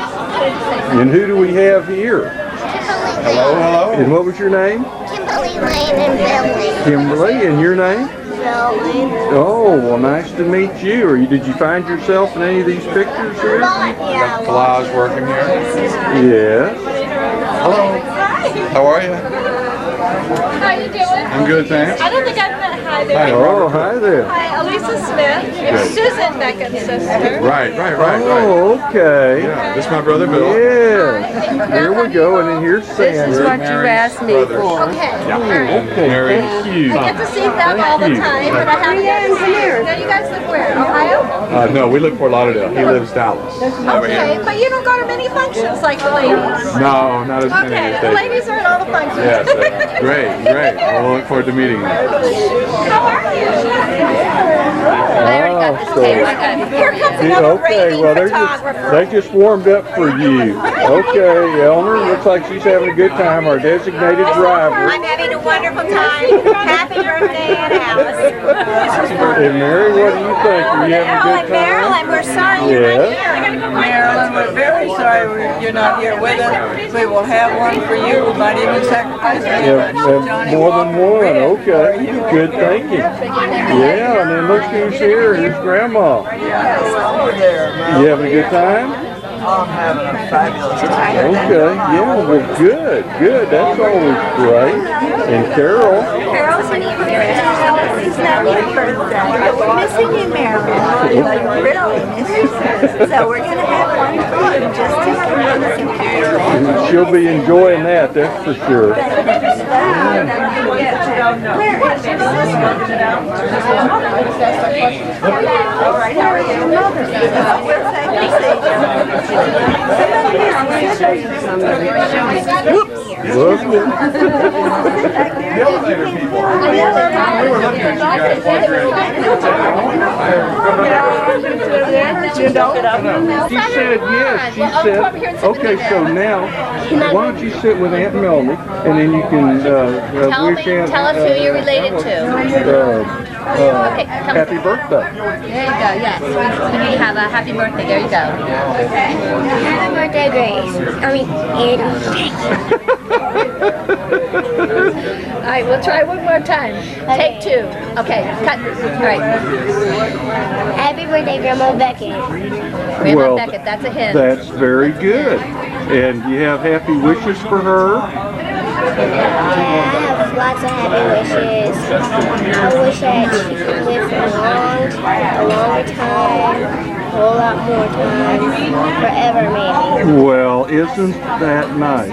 And who do we have here? Hello, hello. And what was your name? Kimberly Lane and Billy. Kimberly, and your name? Billy. Oh, well, nice to meet you. Did you find yourself in any of these pictures here? Yeah. Collage working here. Yes. Hello. How are you? How you doing? I'm good, thanks. I don't think I've met. Hi there. Hi, Oh, hi there. Hi, Elisa Smith. It's Susan Beckett's sister. Right. Oh, okay. Yeah, this is my brother Bill. Yes. Here we go, and then here's Sandra. This is what you asked me for. Okay. Okay, thank you. I get to see them all the time, but I haven't yet seen you. Now you guys live where? Ohio? No, we live in Fort Lauderdale. He lives Dallas. Okay, but you don't go to many functions like the ladies. No, not as many Okay, as the they. ladies are at all the functions. Yes, great. We'll look forward to meeting you. How are you? Here comes another raving photographer. They just warmed up for you. Okay, Elmer, looks like she's having a good time. Our designated driver. I'm having a wonderful time. Happy birthday, Aunt Alice. And Mary, what do you think? Are you having a good time? Marilyn, we're sorry you're not here. Marilyn, we're very sorry you're not here with us. We will have one for you. We might even sacrifice More than one. Okay. Good thinking. Yeah, and then look who's here. Here's Grandma. You having a good time? I'm having a fabulous time. Okay. Yeah, well, good. That's always great. And Carol. Carol's in here. It's not your birthday, but we're missing you, Marilyn. Really missing you. So we're going to have one for you just to She'll be enjoying that, that's for sure. Where is your sister? All right, how are you? We're thanking you. Whoops. The elevator people. We were looking at you guys wondering. She said yes. She said, okay, so now, why don't you sit with Aunt Melanie, and then you can Tell us who you're related to. Happy birthday. There you go, yes. You have a happy birthday. There you go. Happy birthday, Grace. I mean, Annie. All right, we'll try one more time. Take two. Okay, cut. All right. Happy birthday, Grandma Beckett. Grandma Beckett, that's a hint. That's very good. And you have happy wishes for her? I have lots of happy wishes. I wish that she could live for a longer time, a whole lot more time, forever maybe. Well, isn't that nice?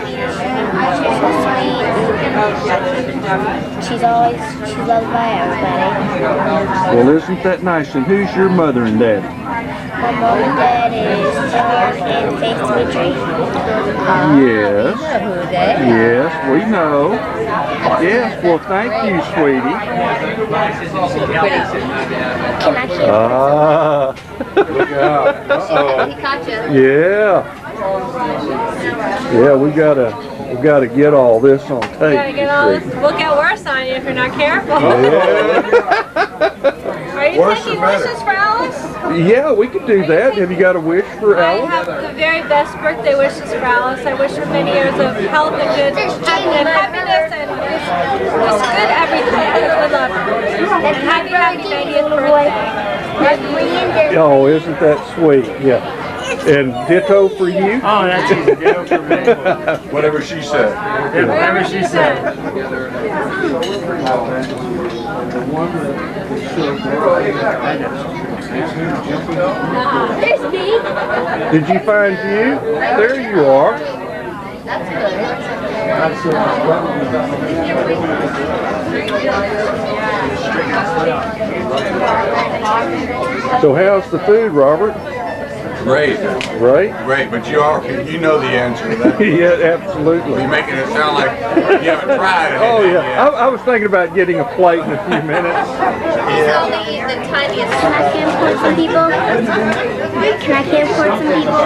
She's so sweet. She loved by everybody. Well, isn't that nice? And who's your mother and daddy? My mom and dad is Jack and Faith Dimitri. Yes. Yes, we know. Yes, well, thank you, sweetie. Can I keep Look out. He caught you. Yeah. Yeah, we gotta get all this on tape. Gotta get all this. We'll get worse on you if you're not careful. Are you taking wishes for Alice? Yeah, we could do that. Have you got a wish for I Alice? have the very best birthday wishes for Alice. I wish her many years of health and good happiness and just good everything. I love her. And happy 80th birthday. Oh, isn't that sweet? Yeah. And ditto for you? Oh, that's easy. Ditto for me. Whatever she said. Whatever she said. There's me. Did you find you? There you are. That's So how's the food, Robert? Great. Right? Great, but you know the answer to that. Yeah, absolutely. You're making it sound like you haven't tried it. Oh yeah, I was thinking about getting a plate in a few minutes. He's only eating the tiniest. Can I camcord some people? Can I camcord some people?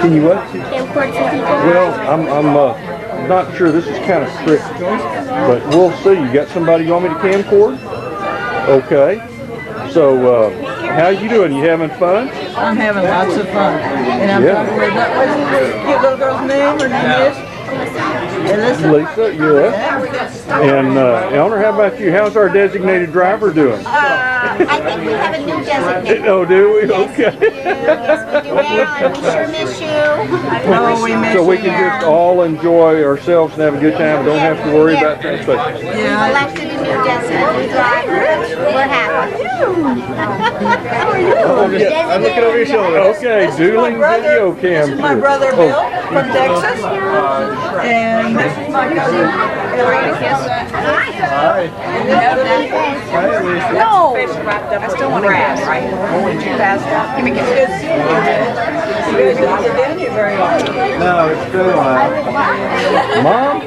Can you what? Camcord some people? Well, I'm not sure. This is kind of strict, but we'll see. You got somebody you want me to camcord? Okay. So, how you doing? You having fun? I'm having lots of fun. And I'm talking with what's the cute little girl's name? Her name is? Lisa, yes. And Eleanor, how about you? How's our designated driver doing? I think we have a new designated. Oh, do we? Yes, Okay. we do. Yes, we do. Marilyn, we sure miss you. Oh, we miss So we you, can just all enjoy ourselves and have a good time and don't have to worry about transportation. We've elected a new designated driver. We're happy. I'm looking over your shoulder. Okay, dueling video cam. This is my brother, Bill. from Texas. And this is my cousin. Hi. And the other no. I still want to kiss. Right? Give me a kiss. Good seeing you. You guys haven't been here very long. No, it's still Mom,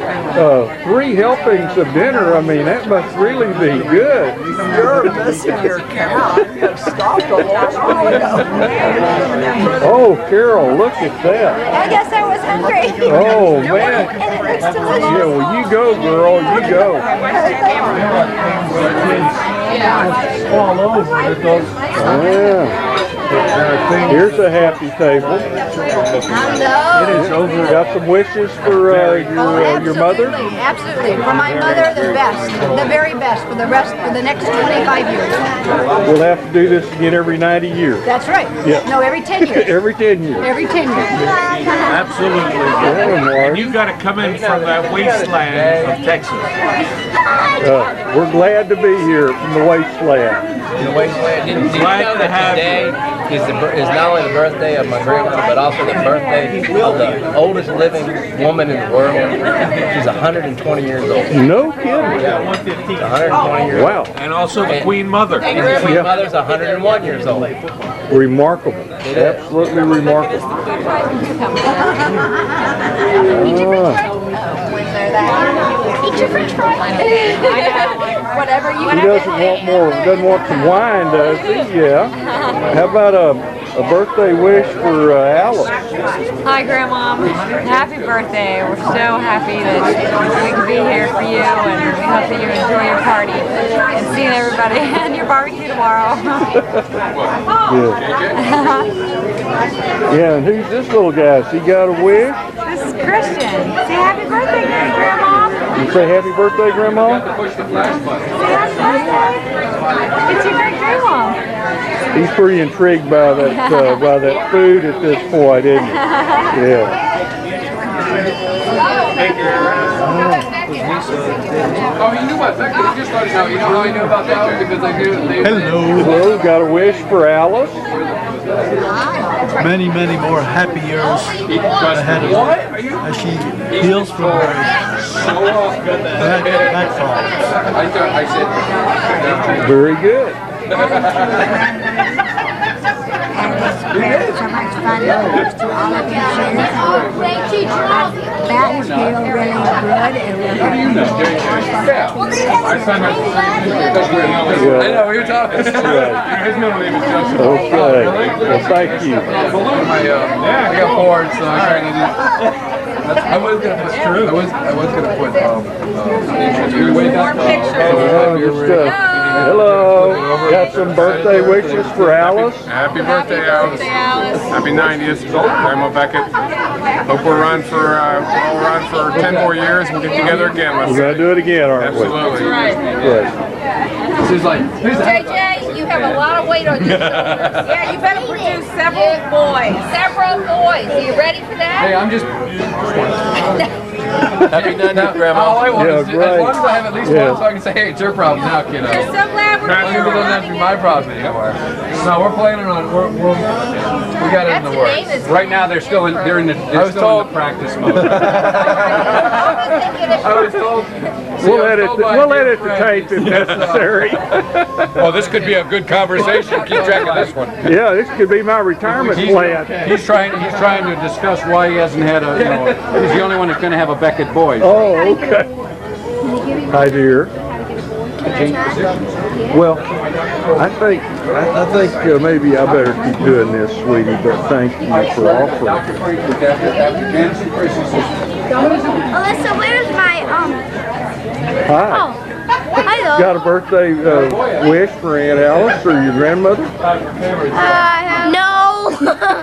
3 helpings of dinner, I mean, that must really be good. You're missing your cow. You have stopped a long while ago. Oh, Carol, look at that. I guess I was hungry. Oh, man. And it looks delicious. Yeah, well, you go, girl, you go. All over. Yeah. Here's a happy table. It is over. Got some wishes for your mother? Absolutely. For my mother, the best. The very best for the next 25 years. We'll have to do this again every 90 years. That's right. Yeah. No, every 10 years. Every 10 years. Every 10 years. Absolutely. And you've got to come in from that wasteland of Texas. We're glad to be here from the wasteland. The wasteland. Did you know that today is not only the birthday of my grandmother, but also the birthday of the oldest living woman in the world? She's 120 years old. No kidding. Yeah, 120 years wow. old. And also the Queen Mother. And the Queen Mother's 101 years old. Remarkable. Absolutely remarkable. Eat your french fries. Whatever you He doesn't want some wine, does he? Yeah. How about a birthday wish for Alice? Hi, Grandma. Happy birthday. We're so happy that we can be here for you, and we hope that you enjoy your party and seeing everybody and your barbecue tomorrow. Good. Yeah, and who's this little guy? Has he got a wish? This is Christian. Say happy birthday, Grandma. You say happy birthday, Grandma? Say happy birthday. It's your great grandma. He's pretty intrigued by that food at this point, isn't he? Yeah. Oh, he knew about that. He just let us know. You know how I knew about that? Because they do. Hello. Got a wish for Alice? Many, many more happy years ahead of her as she heals from her back problems. Very good. So much fun to all of you. That is really, really good. How do you know? My son has I know what you're talking about. His middle name is Joseph. Okay. Well, thank you. I got bored, so I kind of did. I was gonna put. I was gonna put. Way back. Hello. Got some birthday wishes for Alice? Happy birthday, Alice. Happy 90th. Grandma Beckett. Hope we'll run for 10 more years and get together again. We're gonna do it again, aren't we? Absolutely. Right. She's like, JJ, you have a lot of weight on your shoulders. Yeah, you better produce several boys. Several boys. Are you ready for that? hey, I'm just. Happy 90th, Grandma. All I want is, as great. long as I have at least one, so I can say, hey, it's your problem now, kiddo. We're so glad we're Maybe it doesn't have to be my problem anymore. No, we're planning on. We got it in the works. Right now, they're still in the practice mode. I was told. We'll edit the tape if necessary. Oh, this could be a good conversation. Keep track of this one. Yeah, this could be my retirement plan. He's trying to discuss why he hasn't had a. He's the only one that's going to have a Beckett boy. Oh, okay. Hi, dear. Well, I think maybe I better keep doing this, sweetie. But thank you for offering. Alyssa, where's my Hi. Hi, though. Got a birthday wish for Aunt Alice or your grandmother? No.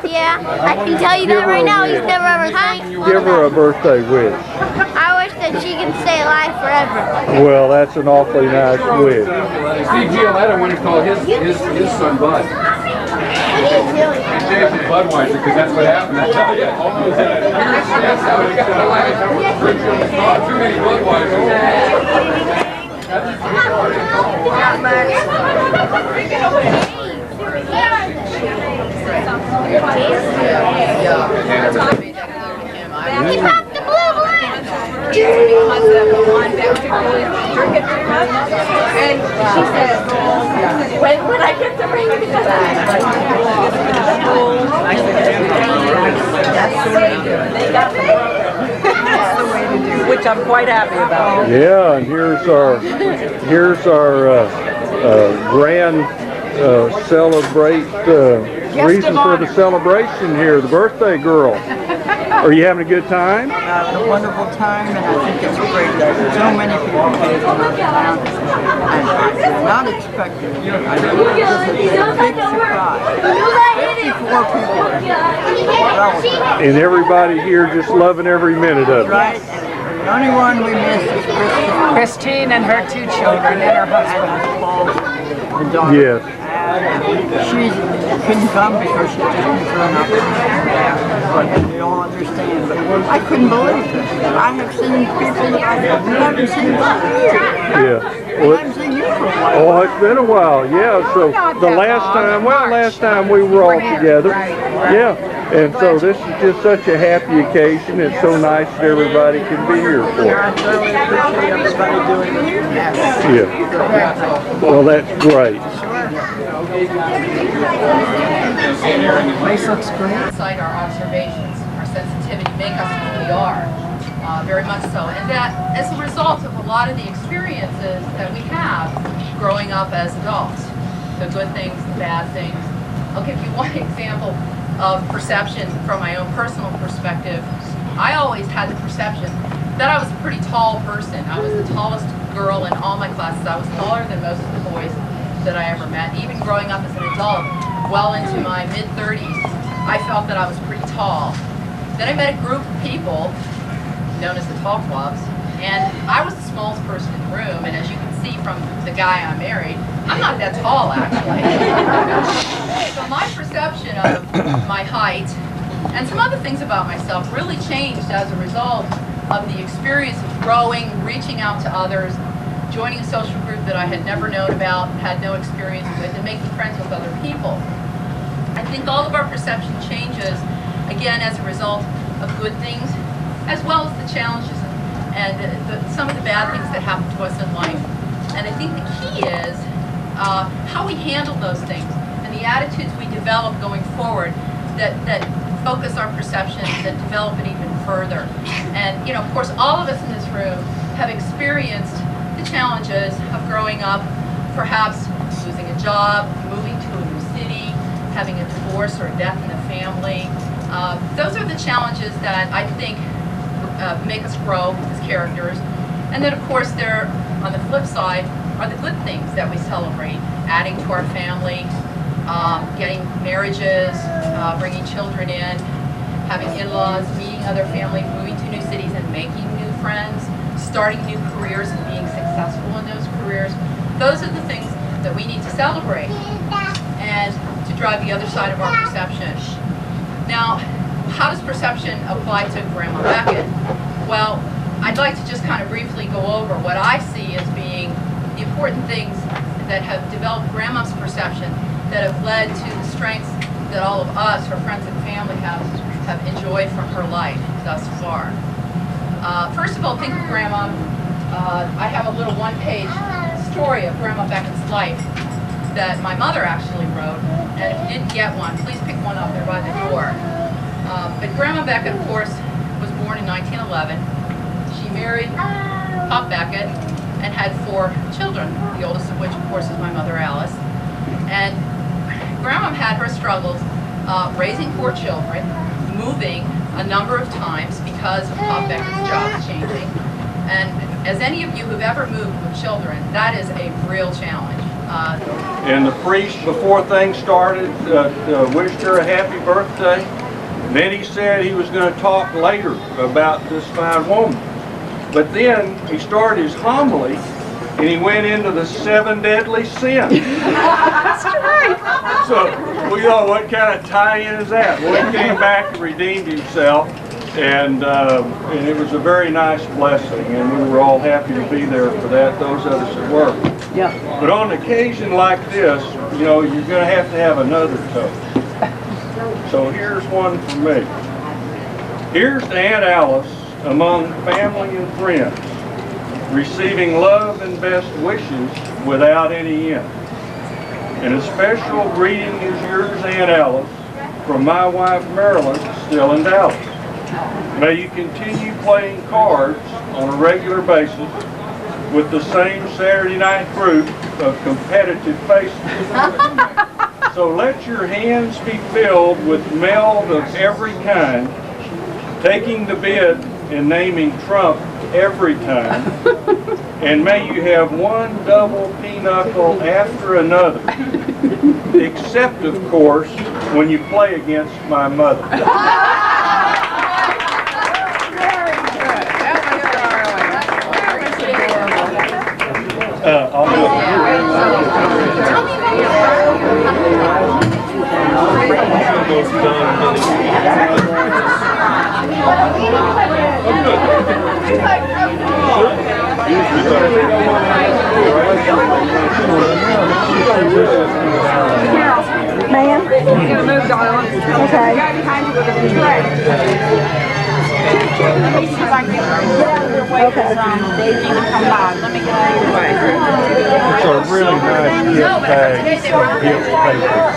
Yeah, I can tell you that right now. He's never ever thanked. Give her a birthday wish. I wish that she can stay alive forever. Well, that's an awfully nice wish. Steve Gioletta wanted to call his son Bud. What are you doing? Jason Budweiser, because that's what happened. That's how he almost had it. That's how he got the life. Too many Budweisers. Which I'm quite happy about. Yeah, and here's our grand reason for the celebration here, the birthday girl. Are you having a good time? Having a wonderful time, and I think it's great that so many people came from out of town. And I did not expect it. I mean, this is a big surprise. 54 people. And everybody here just loving every minute of it. Right. The only one we missed is Christine and her 2 children and her husband. Yes. She couldn't come because she didn't turn up. But we all understand. But I couldn't believe it. I have seen people that I haven't seen for years. Yeah. Well, I haven't seen you for a while. Oh, it's been a while. Yeah. So the last time we were all together. Yeah. And so this is just such a happy occasion. It's so nice that everybody can be here for it. I really appreciate everybody doing this. Yeah. Well, that's great. Place looks great. Inside our observations, our sensitivity make us who we are, very much so. And that as a result of a lot of the experiences that we have growing up as adults, the good things, the bad things. I'll give you one example of perception from my own personal perspective. I always had the perception that I was a pretty tall person. I was the tallest girl in all my classes. I was taller than most of the boys that I ever met. Even growing up as an adult, well into my mid-30s, I felt that I was pretty tall. Then I met a group of people known as the Tall Clubs, and I was the smallest person in the room, and as you can see from the guy I married, I'm not that tall, actually. So my perception of my height and some other things about myself really changed as a result of the experience of growing, reaching out to others, joining a social group that I had never known about, had no experience with, and making friends with other people. I think all of our perception changes, again, as a result of good things, as well as the challenges and some of the bad things that happen to us in life. And I think the key is how we handle those things and the attitudes we develop going forward that focus our perceptions and develop it even further. And, you know, of course, all of us in this room have experienced the challenges of growing up, perhaps losing a job, moving to a new city, having a divorce or a death in the family. Those are the challenges that I think make us grow as characters. And then, of course, there, on the flip side, are the good things that we celebrate, adding to our family, getting marriages, bringing children in, having in-laws, meeting other family, moving to new cities and making new friends, starting new careers and being successful in those careers. Those are the things that we need to celebrate and to drive the other side of our perception. Now, how does perception apply to Grandma Beckett? Well, I'd like to just kind of briefly go over what I see as being the important things that have developed Grandma's perception that have led to the strengths that all of us, her friends and family, have enjoyed from her life thus far. First of all, think of Grandma. I have a little one-page story of Grandma Beckett's life that my mother actually wrote, and if you didn't get one, please pick one up there by the door. But Grandma Beckett, of course, was born in 1911. She married Pop Beckett and had 4 children, the oldest of which, of course, is my mother, Alice. And Grandma had her struggles raising 4 children, moving a number of times because of Pop Beckett's job changing. And as any of you who've ever moved with children, that is a real challenge. And the priest, before things started, wished her a happy birthday. Then he said he was going to talk later about this fine woman. But then he started his homily and he went into the 7 deadly sins. That's right. So we thought, what kind of tie-in is that? Well, he came back and redeemed himself, and it was a very nice blessing, and we were all happy to be there for that, those of us that were. Yeah. But on an occasion like this, you know, you're going to have another toast. So here's one for me. Here's to Aunt Alice among family and friends, receiving love and best wishes without any end. And a special greeting is yours, Aunt Alice, from my wife Marilyn, still in Dallas. May you continue playing cards on a regular basis with the same Saturday night group of competitive faces. So let your hands be filled with mail of every kind, taking the bid and naming Trump every time. And may you have one double pinochle after another, except, of course, when you play against my mother. Ma'am? You're gonna move, darling. Okay. The guy behind you with a tray. Let me see if I can get out of your way, because Daisy will come by. Let me get out of your way. It's a really nice gift bag of gift paper.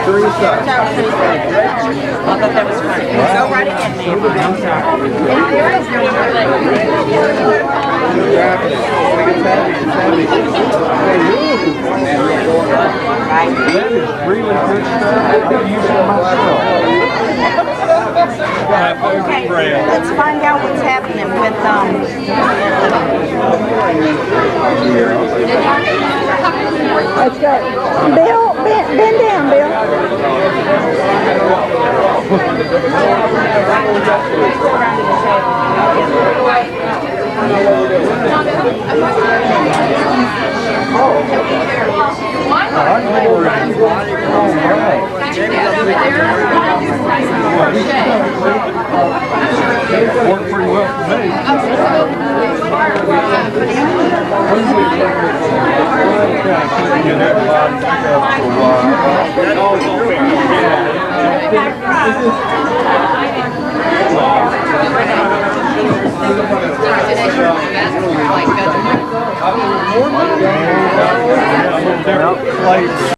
Teresa. I thought that was funny. Go right ahead, ma'am. I'm sorry. That is really good stuff. I use it myself. Okay, let's find out what's happening with Let's go. Bill, bend down, Bill. Worked pretty well for me. Get everybody together for a while. Flavors.